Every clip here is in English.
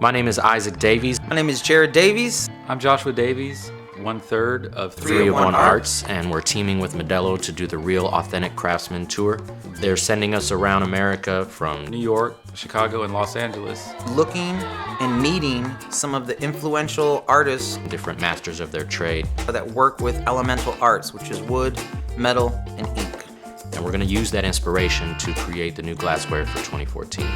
My name is Isaac Davies. My name is Jared Davies. I'm Joshua Davies, 1/3 of 301 Arts, and we're teaming with Modelo to do the Real Authentic Craftsman Tour. They're sending us around America from New York, Chicago, and Los Angeles. Looking and meeting some of the influential artists, different masters of their trade, that work with elemental arts, which is wood, metal, and ink. And we're going to use that inspiration to create the new glassware for 2014.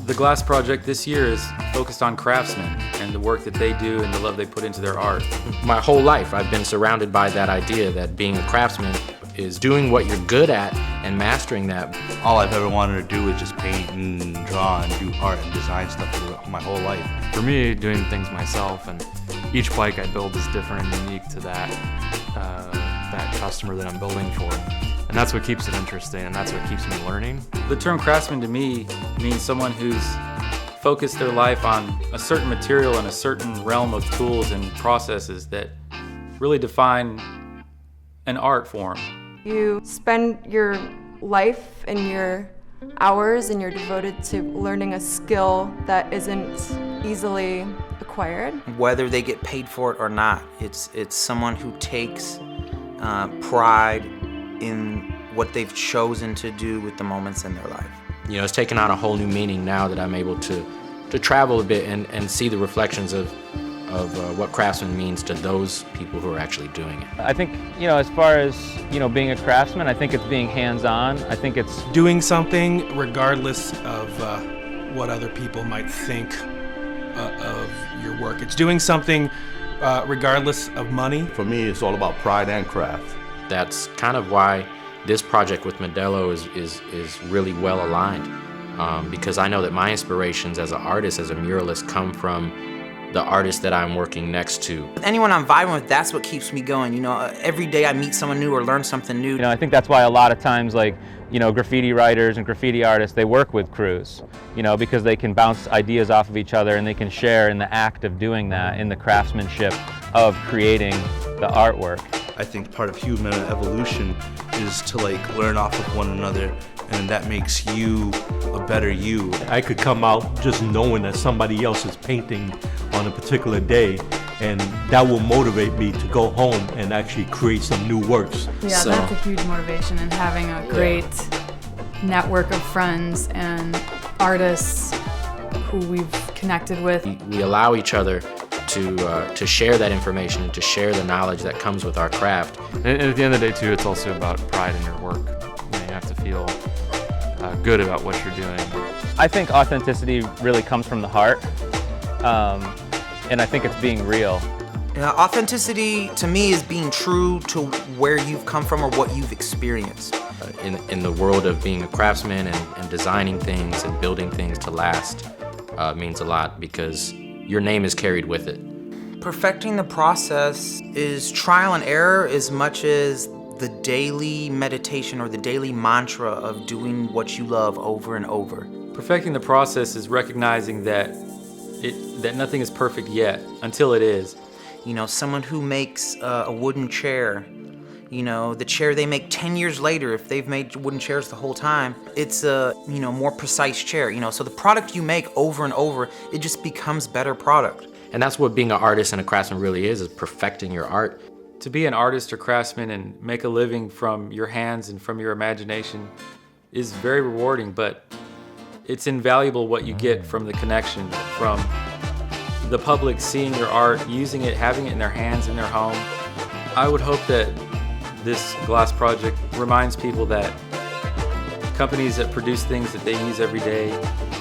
The Glass Project this year is focused on craftsmen and the work that they do and the love they put into their art. My whole life I've been surrounded by that idea that being a craftsman is doing what you're good at and mastering that. All I've ever wanted to do is just paint and draw and do art and design stuff for my whole life. For me, doing things myself, and each bike I build is different and unique to that customer that I'm building for. And that's what keeps it interesting, and that's what keeps me learning. The term craftsman to me means someone who's focused their life on a certain material and a certain realm of tools and processes that really define an art form. You spend your life and your hours and you're devoted to learning a skill that isn't easily acquired. Whether they get paid for it or not, it's someone who takes pride in what they've chosen to do with the moments in their life. You know, it's taken on a whole new meaning now that I'm able to travel a bit and see the reflections of what craftsman means to those people who are actually doing it. I think, as far as, being a craftsman, I think it's being hands-on. I think it's doing something regardless of what other people might think of your work. It's doing something regardless of money. For me, it's all about pride and craft. That's kind of why this project with Modelo is really well aligned, because I know that my inspirations as an artist, as a muralist, come from the artist that I'm working next to. Anyone I'm vibing with, that's what keeps me going. Every day I meet someone new or learn something new. I think that's why a lot of times, graffiti writers and graffiti artists, they work with crews, because they can bounce ideas off of each other and they can share in the act of doing that, in the craftsmanship of creating the artwork. I think part of human evolution is to learn off of one another, and that makes you a better you. I could come out just knowing that somebody else is painting on a particular day, and that will motivate me to go home and actually create some new works. Yeah, that's a huge motivation, and having a great network of friends and artists who we've connected with. We allow each other to share that information and to share the knowledge that comes with our craft. And at the end of the day, too, it's also about pride in your work. You have to feel good about what you're doing. I think authenticity really comes from the heart, and I think it's being real. Authenticity, to me, is being true to where you've come from or what you've experienced. In the world of being a craftsman and designing things and building things to last means a lot, because your name is carried with it. Perfecting the process is trial and error as much as the daily meditation or the daily mantra of doing what you love over and over. Perfecting the process is recognizing that nothing is perfect yet, until it is. Someone who makes a wooden chair, the chair they make 10 years later, if they've made wooden chairs the whole time, it's a, more precise chair, so the product you make over and over, it just becomes better product. And that's what being an artist and a craftsman really is perfecting your art. To be an artist or craftsman and make a living from your hands and from your imagination is very rewarding, but it's invaluable what you get from the connection, from the public seeing your art, using it, having it in their hands, in their home. I would hope that this Glass Project reminds people that companies that produce things that they use every day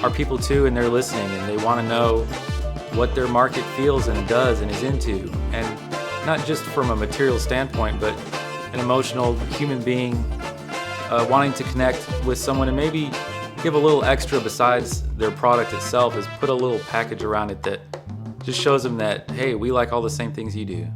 are people too, and they're listening, and they want to know what their market feels and does and is into. And not just from a material standpoint, but an emotional human being wanting to connect with someone and maybe give a little extra besides their product itself, is put a little package around it that just shows them that, hey, we like all the same things you do.